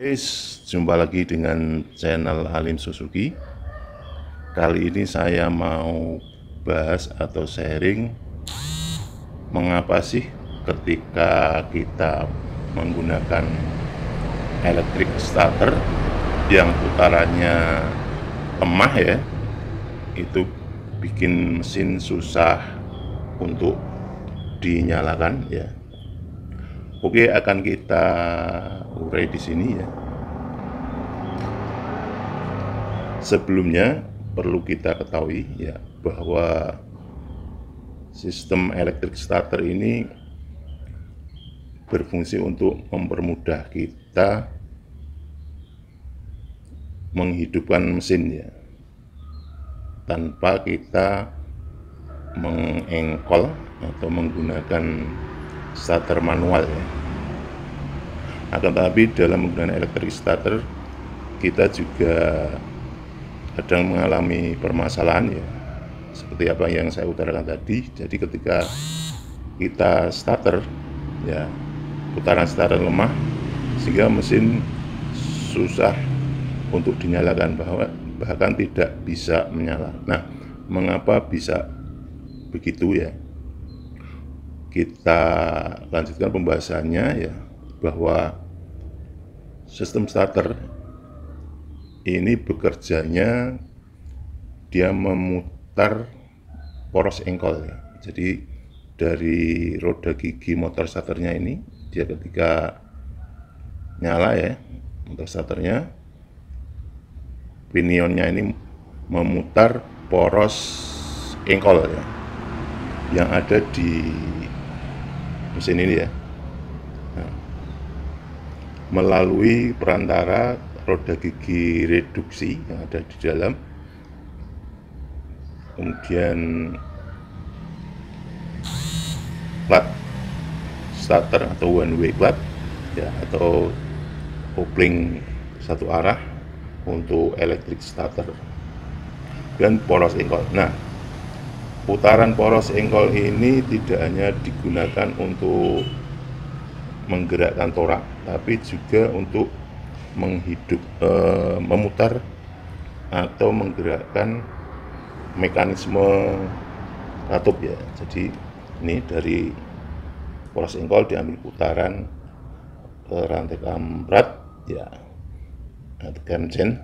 Jumpa lagi dengan channel Halim Suzuki. Kali ini saya mau bahas atau sharing mengapa sih ketika kita menggunakan electric starter yang putarannya lemah ya, itu bikin mesin susah untuk dinyalakan ya. Oke, akan kita urai di sini ya. Sebelumnya perlu kita ketahui ya bahwa sistem electric starter ini berfungsi untuk mempermudah kita menghidupkan mesin ya, tanpa kita mengengkol atau menggunakan starter manual ya. Akan tetapi dalam menggunakan electric starter kita juga kadang mengalami permasalahan ya, seperti apa yang saya utarakan tadi. Jadi ketika kita starter ya, putaran starter lemah sehingga mesin susah untuk dinyalakan, bahkan tidak bisa menyala. Nah, mengapa bisa begitu ya? Kita lanjutkan pembahasannya ya, bahwa sistem starter ini bekerjanya dia memutar poros engkol ya. Jadi dari roda gigi motor starternya ini, dia ketika nyala ya motor starternya, pinionnya ini memutar poros engkol ya, yang ada di mesin ini ya. Nah, melalui perantara roda gigi reduksi yang ada di dalam, kemudian plat starter atau one way plat ya, atau kopling satu arah untuk electric starter, dan poros engkol. Nah, putaran poros engkol ini tidak hanya digunakan untuk menggerakkan torak, tapi juga untuk memutar atau menggerakkan mekanisme katup ya. Jadi ini dari poros engkol diambil putaran ke rantai kamrat ya, tekan sen,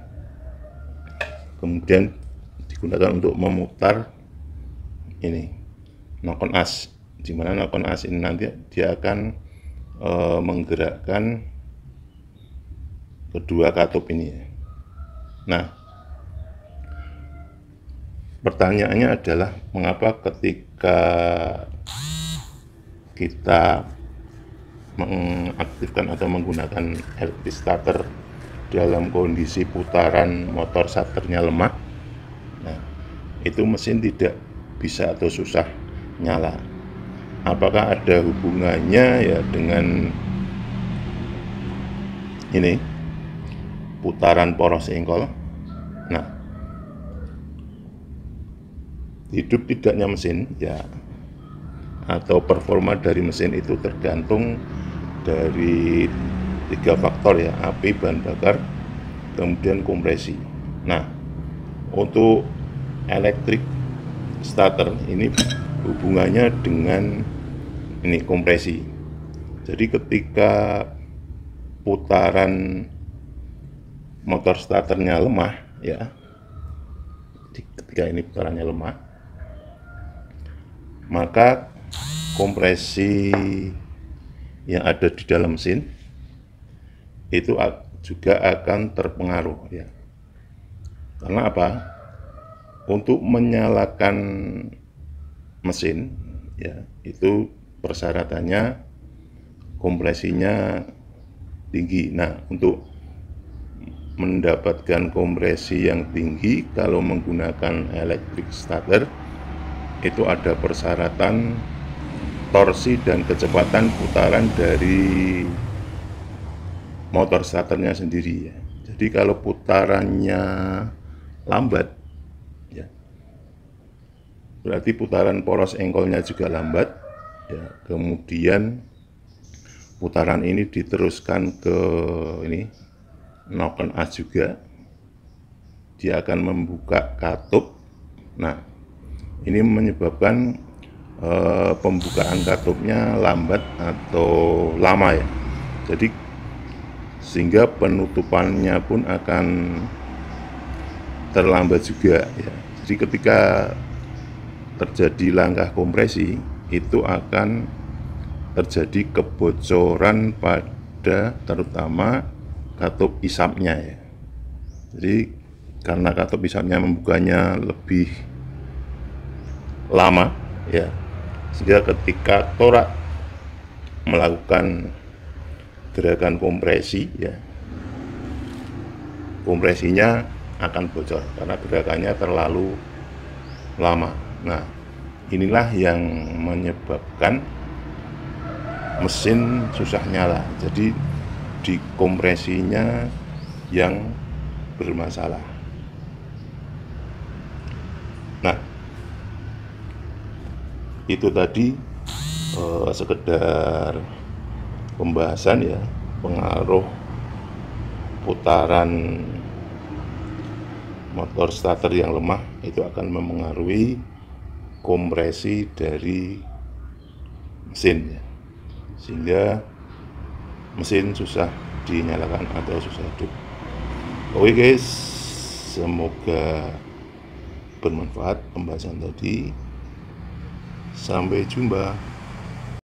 kemudian digunakan untuk memutar ini nokon as, di mana nokon as ini nanti dia akan menggerakkan kedua katup ini ya. Nah, pertanyaannya adalah mengapa ketika kita mengaktifkan atau menggunakan electric starter dalam kondisi putaran motor starternya lemah, nah itu mesin tidak bisa atau susah nyala. Apakah ada hubungannya ya dengan ini putaran poros engkol? Nah, hidup tidaknya mesin ya, atau performa dari mesin itu tergantung dari 3 faktor ya: api, bahan bakar, kemudian kompresi. Nah, untuk electric starter ini hubungannya dengan ini kompresi. Jadi ketika putaran motor starternya lemah ya, ketika ini putarannya lemah, maka kompresi yang ada di dalam mesin itu juga akan terpengaruh ya. Karena apa? Untuk menyalakan mesin ya, itu persyaratannya kompresinya tinggi. Nah, untuk mendapatkan kompresi yang tinggi kalau menggunakan electric starter itu ada persyaratan torsi dan kecepatan putaran dari motor starternya sendiri ya. Jadi kalau putarannya lambat ya, berarti putaran poros engkolnya juga lambat ya. Kemudian putaran ini diteruskan ke ini noken as juga, dia akan membuka katup. Nah, ini menyebabkan pembukaan katupnya lambat atau lama ya. Jadi sehingga penutupannya pun akan terlambat juga ya. Jadi ketika terjadi langkah kompresi, itu akan terjadi kebocoran pada terutama katup isapnya ya. Jadi karena katup isapnya membukanya lebih lama ya, sehingga ketika torak melakukan gerakan kompresi ya, kompresinya akan bocor karena gerakannya terlalu lama. Nah, inilah yang menyebabkan mesin susah nyala. Jadi di kompresinya yang bermasalah. Nah, itu tadi sekedar pembahasan ya, pengaruh putaran motor starter yang lemah itu akan memengaruhi kompresi dari mesin ya, sehingga mesin susah dinyalakan atau susah hidup. Oke guys, semoga bermanfaat pembahasan tadi. Sampai jumpa.